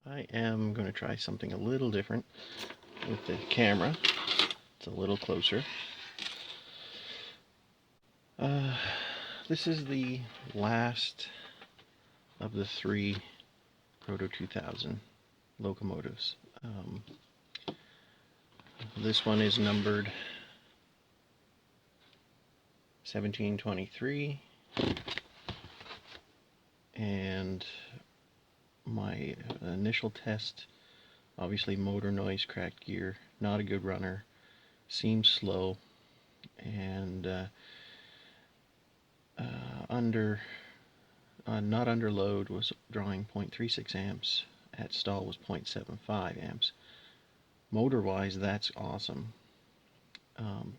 I am going to try something a little different with the camera. It's a little closer. This is the last of the 3 Proto 2000 locomotives. This one is numbered 1723, and my initial test, obviously motor noise, cracked gear, not a good runner, seems slow, and not under load was drawing 0.36 amps, at stall was 0.75 amps. Motor wise, that's awesome,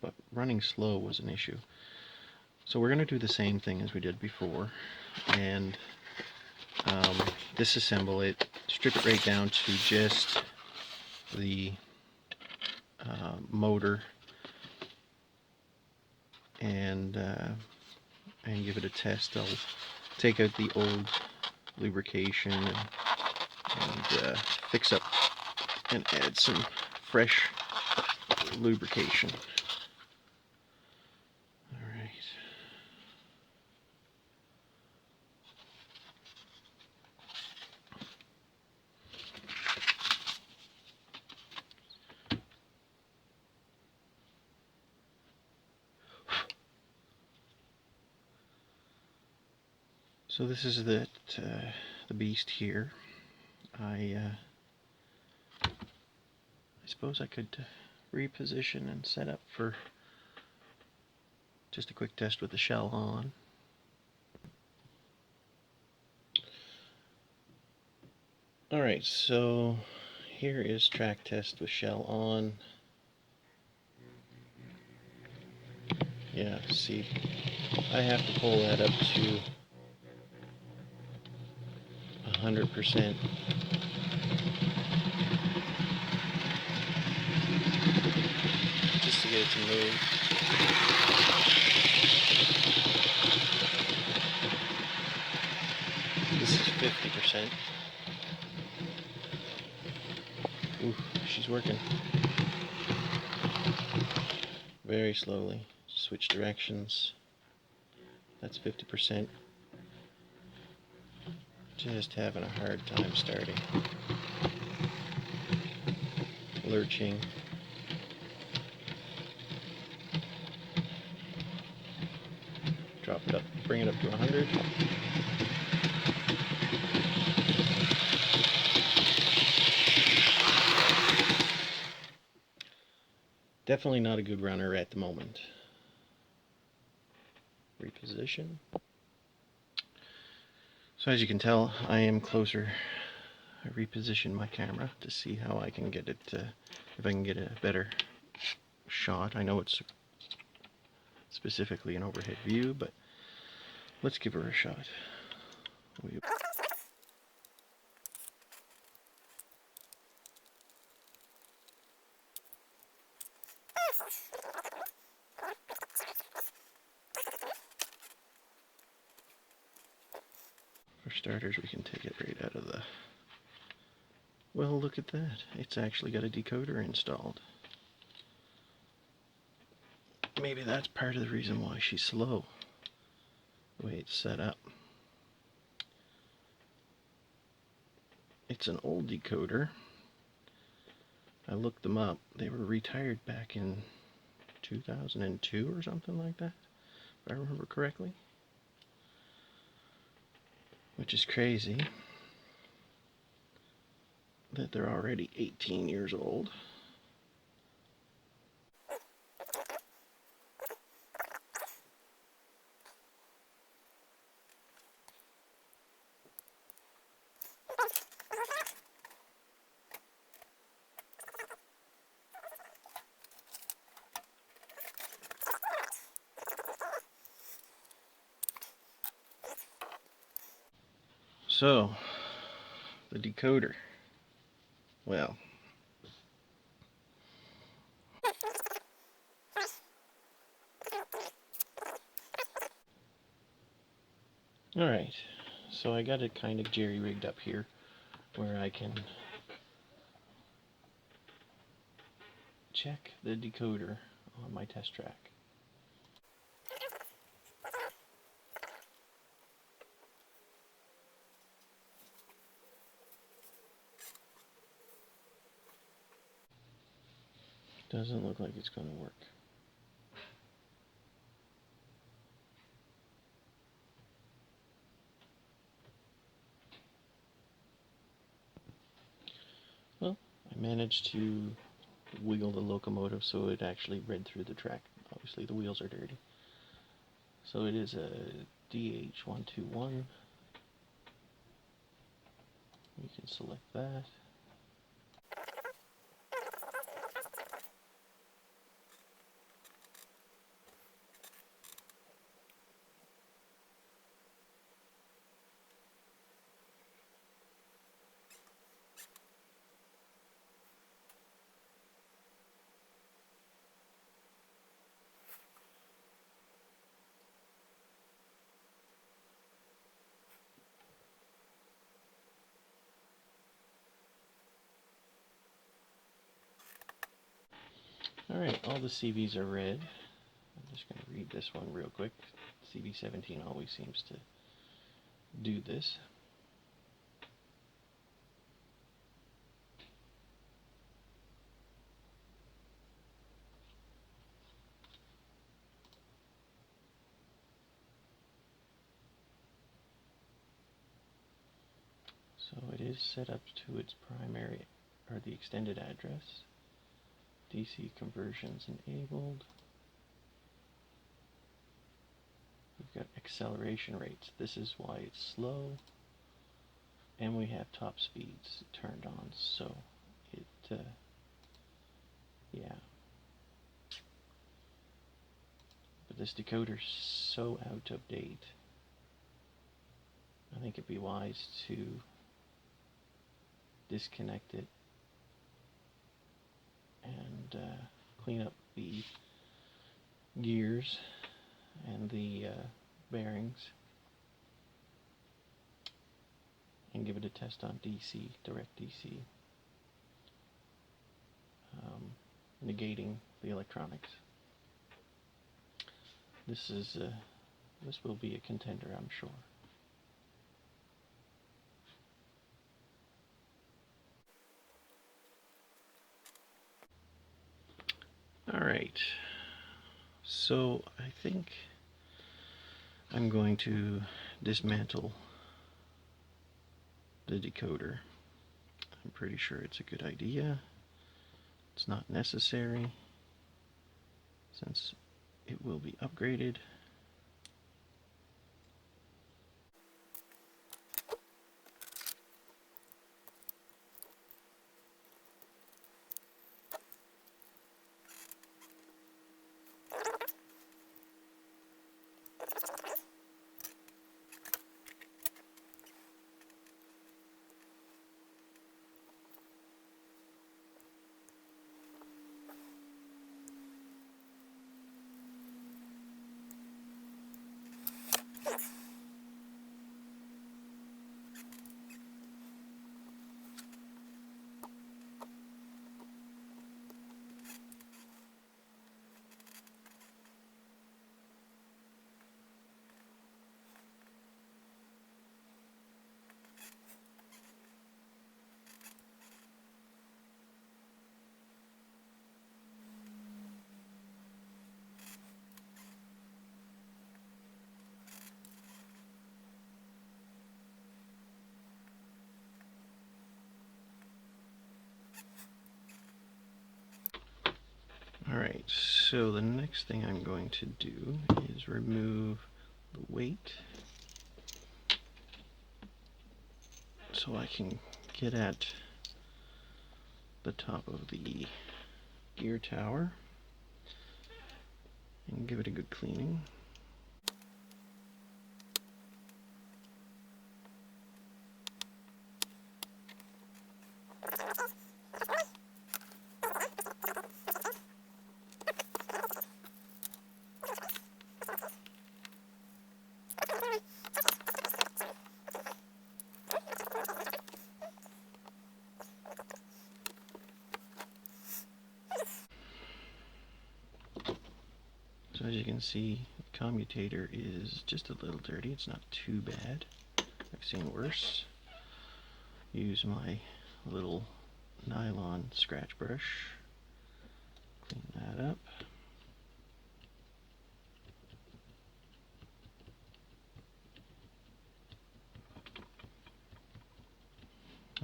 but running slow was an issue. So we're going to do the same thing as we did before, and disassemble it, strip it right down to just the motor, and give it a test. I'll take out the old lubrication and fix up and add some fresh lubrication. Alright. So this is the beast here. I suppose I could reposition and set up for just a quick test with the shell on. Alright, so here is track test with shell on. Yeah, see, I have to pull that up to 100%. Just to get it to move. This is 50%. Ooh, she's working. Very slowly. Switch directions. That's 50%. Just having a hard time starting. Lurching. Drop it up, bring it up to 100. Definitely not a good runner at the moment. Reposition. So as you can tell, I am closer. I repositioned my camera to see how I can get it, if I can get a better shot. I know it's specifically an overhead view, but let's give her a shot. For starters, we can take it right out of the... Well, look at that. It's actually got a decoder installed. Maybe that's part of the reason why she's slow, the way it's set up. It's an old decoder. I looked them up. They were retired back in 2002 or something like that, if I remember correctly. Which is crazy that they're already 18 years old. So, the decoder. Well, alright, so I got it kind of jerry-rigged up here. where I can check the decoder on my test track. Doesn't look like it's going to work. Well, I managed to wiggle the locomotive so it actually read through the track. Obviously the wheels are dirty. So it is a DH121. You can select that. Alright, all the CVs are read. I'm just going to read this one real quick. CV17 always seems to do this. So it is set up to its primary, or the extended address. DC conversions enabled. We've got acceleration rates. This is why it's slow. And we have top speeds turned on, so it, yeah. But this decoder's so out of date. I think it'd be wise to disconnect it and clean up the gears and the bearings and give it a test on DC, direct DC, negating the electronics. This will be a contender, I'm sure. Alright, so I think I'm going to dismantle the decoder. I'm pretty sure it's a good idea. It's not necessary since it will be upgraded. Alright, so the next thing I'm going to do is remove the weight so I can get at the top of the gear tower and give it a good cleaning. So as you can see, the commutator is just a little dirty. It's not too bad. I've seen worse. Use my little nylon scratch brush. Clean that up.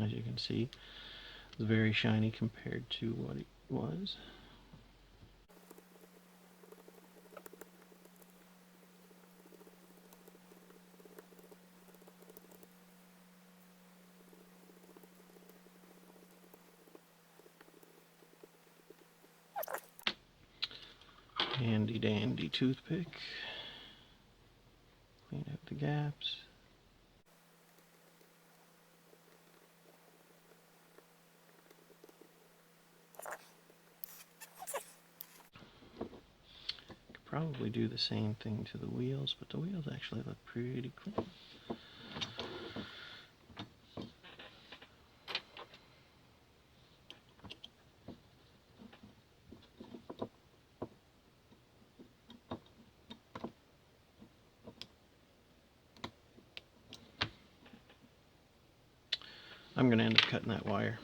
As you can see, it's very shiny compared to what it was. Handy dandy toothpick. Clean out the gaps. Could probably do the same thing to the wheels, but the wheels actually look pretty clean. I'm going to end up cutting that wire.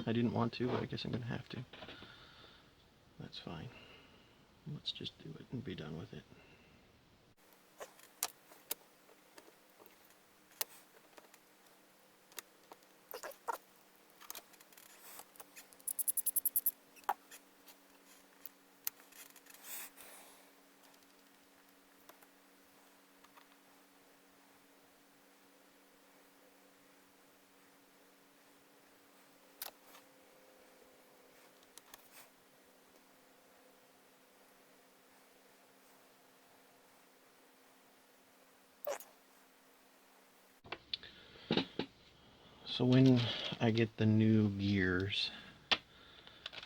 I didn't want to, but I guess I'm going to have to. That's fine. Let's just do it and be done with it. So when I get the new gears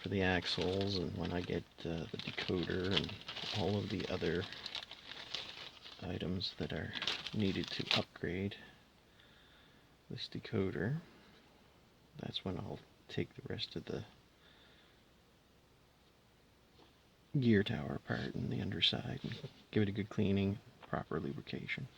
for the axles, and when I get the decoder and all of the other items that are needed to upgrade this decoder, that's when I'll take the rest of the gear tower apart and the underside and give it a good cleaning, proper lubrication.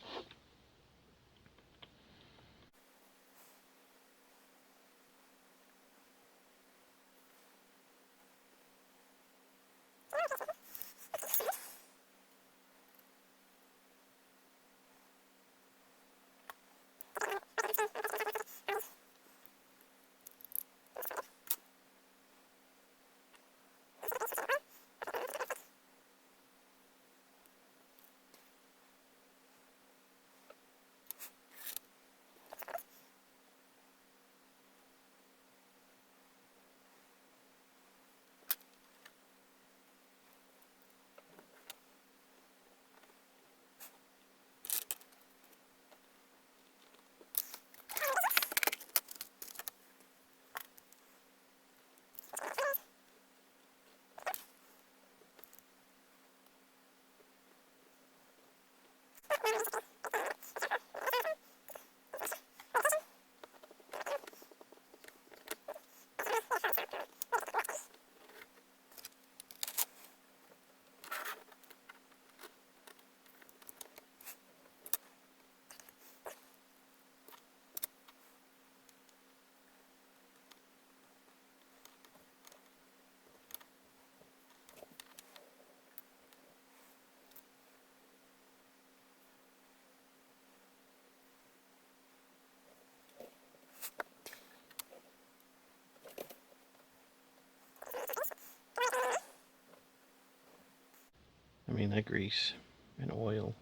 I mean, that grease and oil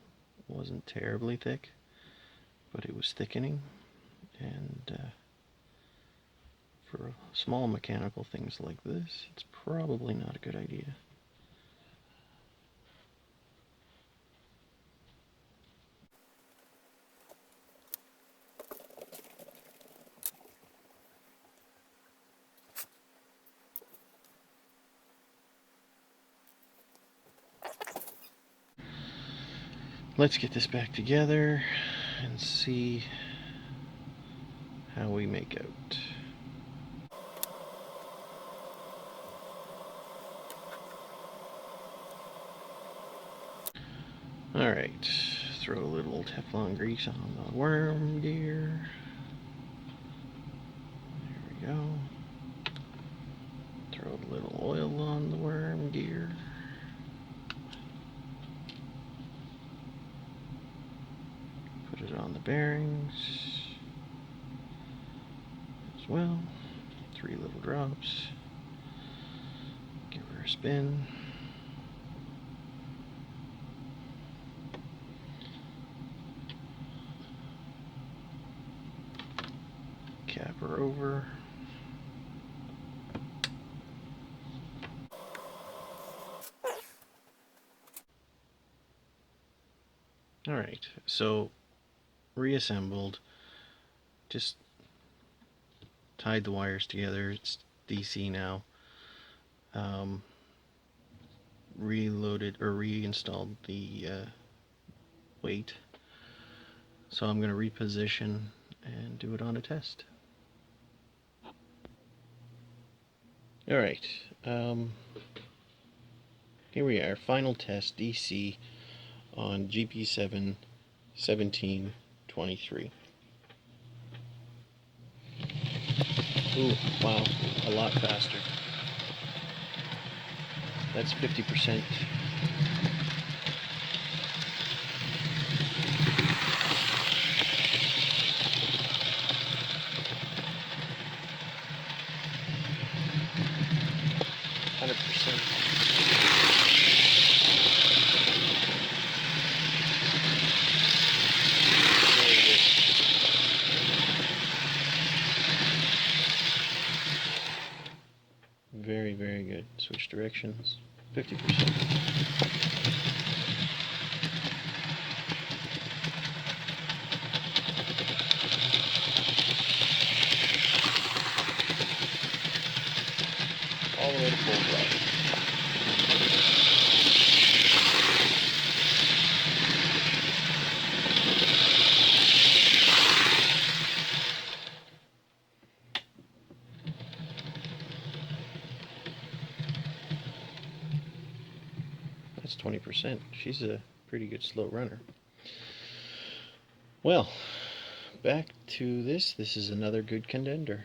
wasn't terribly thick, but it was thickening, and for small mechanical things like this, it's probably not a good idea. Let's get this back together and see how we make out. Alright, throw a little Teflon grease on the worm gear. There we go. Throw a little oil on the worm gear. Put it on the bearings as well. 3 little drops. Give her a spin. Cap her over. Alright, so reassembled. Just tied the wires together. It's DC now. Reloaded or reinstalled the weight. So I'm going to reposition and do it on a test. Alright, here we are, final test DC on GP7 1723. Ooh, wow, a lot faster. That's 50%. Very, very good. Switch directions. 50%. All the way to full throttle. That's 20%. She's a pretty good slow runner. Well, back to this. This is another good contender.